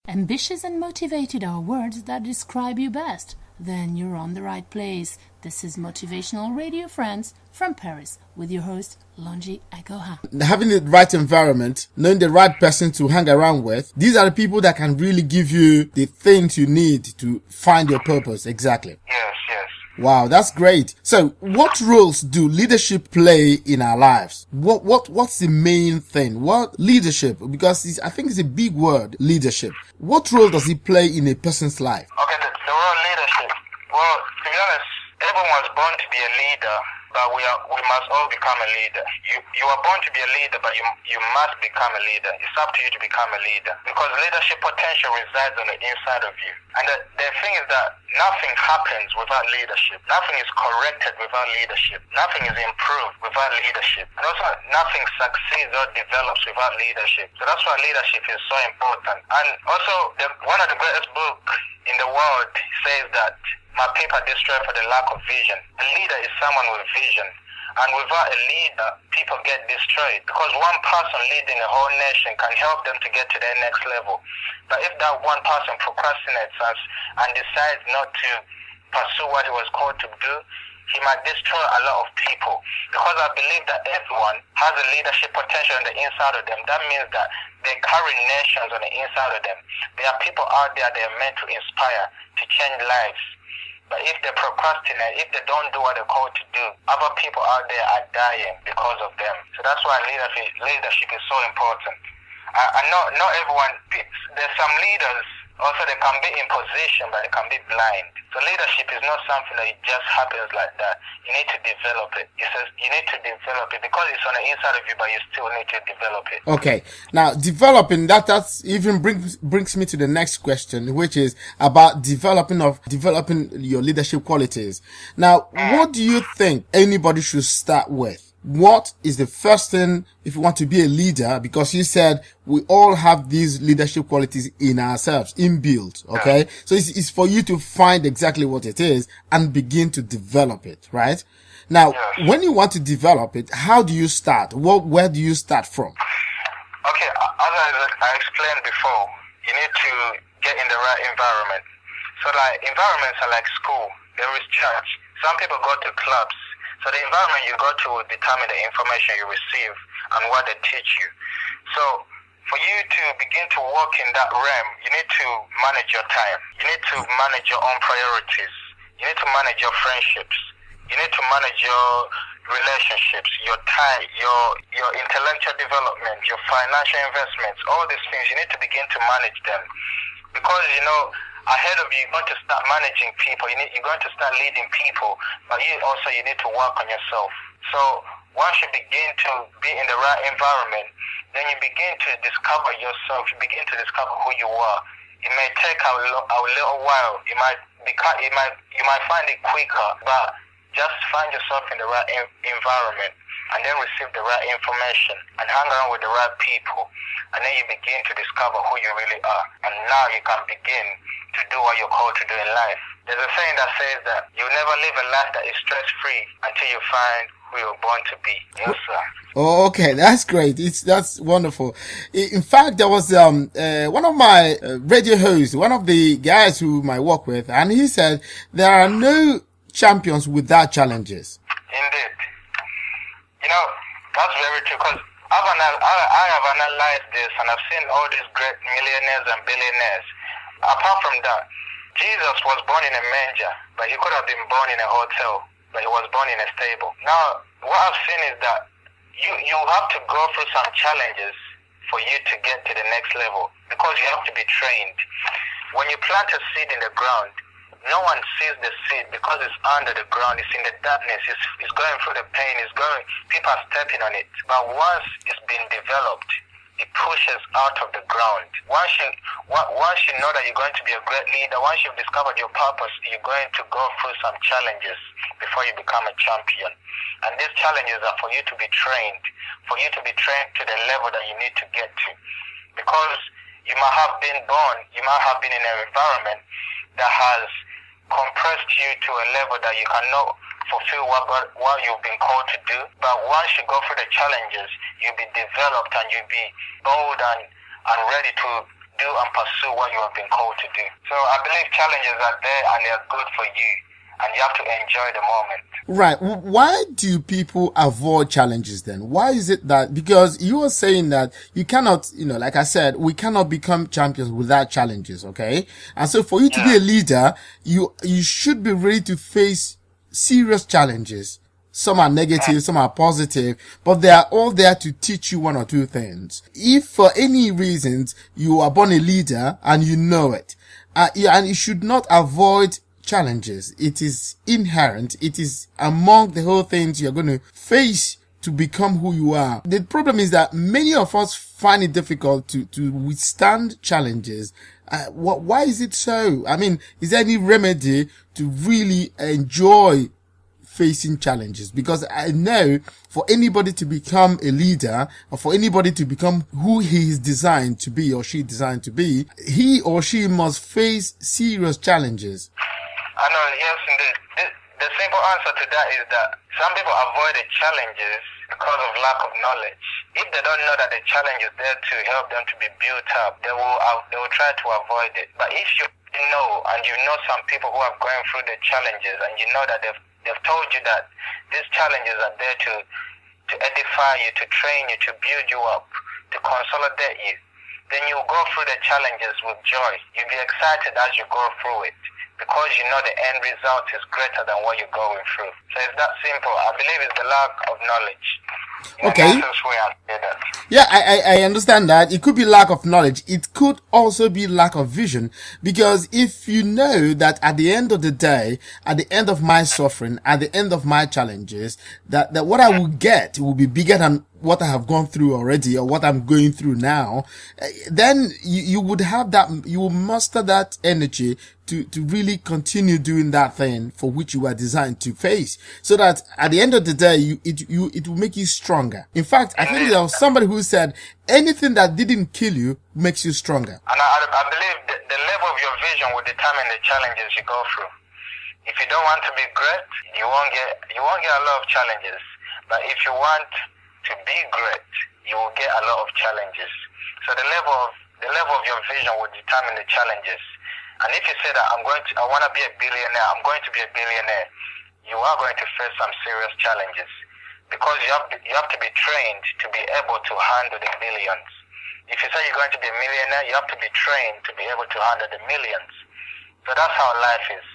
Ambitious and motivated are words that describe you best. Then you're on the right place. This is Motivational Radio Friends from Paris with your host, Longi Agoha. Having the right environment, knowing the right person to hang around with, these are the people that can really give you the things you need to find your purpose. Exactly. Yes. Wow, that's great. So, what roles do leadership play in our lives? What's the main thing? What leadership? Because I think it's a big word, leadership. What role does it play in a person's life? Okay, the role leadership. Well, to be honest, everyone's born to be a leader, but we must all become a leader. You are born to be a leader, but you must become a leader. It's up to you to become a leader, because leadership potential resides on the inside of you. And the thing is that nothing happens without leadership. Nothing is corrected without leadership. Nothing is improved without leadership. And also, nothing succeeds or develops without leadership. So that's why leadership is so important. And also, one of the greatest books in the world says that my people are destroyed for the lack of vision. A leader is someone with vision. And without a leader, people get destroyed, because one person leading a whole nation can help them to get to their next level. But if that one person procrastinates and decides not to pursue what he was called to do, he might destroy a lot of people. Because I believe that everyone has a leadership potential on the inside of them. That means that they carry nations on the inside of them. There are people out there that are meant to inspire, to change lives. But if they procrastinate, if they don't do what they're called to do, other people out there are dying because of them. So that's why leadership is so important. And not everyone, there's some leaders, also they can be in position, but they can be blind. So leadership is not something that it just happens like that. You need to develop it. You need to develop it, because it's on the inside of you, but you still need to develop it. Okay. Now, developing that's even brings me to the next question, which is about developing your leadership qualities. Now, what do you think anybody should start with? What is the first thing if you want to be a leader? Because you said we all have these leadership qualities in ourselves, inbuilt, okay? So it's for you to find exactly what it is and begin to develop it, right? Now, when you want to develop it, how do you start? Where do you start from? Okay, as I explained before, you need to get in the right environment. So like environments are like school, there is church. Some people go to clubs. So the environment you go to will determine the information you receive and what they teach you. So for you to begin to walk in that realm, you need to manage your time. You need to manage your own priorities. You need to manage your friendships. You need to manage your relationships, your time, your intellectual development, your financial investments, all these things. You need to begin to manage them. Because, ahead of you, you're going to start managing people. You're going to start leading people, but you need to work on yourself. So once you begin to be in the right environment, then you begin to discover yourself. You begin to discover who you are. It may take a little while. You might find it quicker, but just find yourself in the right environment, and then receive the right information and hang around with the right people, and then you begin to discover who you really are. And now you can begin to do what you're called to do in life. There's a saying that says that you never live a life that is stress-free until you find who you're born to be. Yes, sir. Oh, okay, that's great. That's wonderful. In fact, there was one of my radio hosts, one of the guys whom I work with, and he said there are no champions without challenges. Indeed. That's very true, because I have analyzed this, and I've seen all these great millionaires and billionaires. Apart from that, Jesus was born in a manger, but he could have been born in a hotel, but he was born in a stable. Now, what I've seen is that you have to go through some challenges for you to get to the next level, because you have to be trained. When you plant a seed in the ground, no one sees the seed because it's under the ground, it's in the darkness, it's going through the pain, people are stepping on it. But once it's been developed, it pushes out of the ground. Once you know that you're going to be a great leader, once you've discovered your purpose, you're going to go through some challenges before you become a champion. And these challenges are for you to be trained to the level that you need to get to. Because you might have been in an environment that has compressed you to a level that you cannot fulfill what you've been called to do. But once you go through the challenges, you'll be developed and you'll be bold and ready to do and pursue what you have been called to do. So I believe challenges are there and they are good for you, and you have to enjoy the moment. Right. Why do people avoid challenges then? Why is it that, because you are saying that you cannot, like I said, we cannot become champions without challenges, okay? And so for you to be a leader, you should be ready to face serious challenges. Some are negative, some are positive, but they are all there to teach you one or two things. If for any reasons you are born a leader and you know it, and you should not avoid challenges. It is inherent. It is among the whole things you're going to face to become who you are. The problem is that many of us find it difficult to withstand challenges. Why is it so? I mean, is there any remedy to really enjoy facing challenges? Because I know for anybody to become a leader, or for anybody to become who he is designed to be or she designed to be, he or she must face serious challenges. I know, yes, indeed. The simple answer to that is that some people avoid the challenges because of lack of knowledge. If they don't know that the challenge is there to help them to be built up, they will try to avoid it. But if you know, and you know some people who are going through the challenges, and you know that they've told you that these challenges are there to edify you, to train you, to build you up, to consolidate you, then you go through the challenges with joy. You'll be excited as you go through it, because you know the end result is greater than what you're going through. So it's that simple. I believe it's the lack of knowledge. Okay. Yeah, I understand that. It could be lack of knowledge. It could also be lack of vision. Because if you know that at the end of the day, at the end of my suffering, at the end of my challenges, that what I will get will be bigger than what I have gone through already, or what I'm going through now, then you would have that, you will muster that energy to really continue doing that thing for which you were designed to face, so that at the end of the day, it will make you stronger. In fact, I think there was somebody who said anything that didn't kill you makes you stronger. And I believe the level of your vision will determine the challenges you go through. If you don't want to be great, you won't get a lot of challenges. But if you want to be great, you will get a lot of challenges. So the level of your vision will determine the challenges. And if you say that I want to be a billionaire, I'm going to be a billionaire, you are going to face some serious challenges, because you have to be trained to be able to handle the billions. If you say you're going to be a millionaire, you have to be trained to be able to handle the millions. So that's how life is.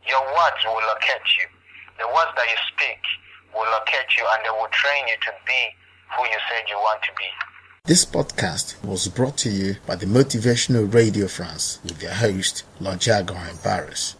Your words will locate you. The words that you speak will locate you, and they will train you to be who you said you want to be. This podcast was brought to you by the Motivational Radio France with their host, Longi Ago in Paris.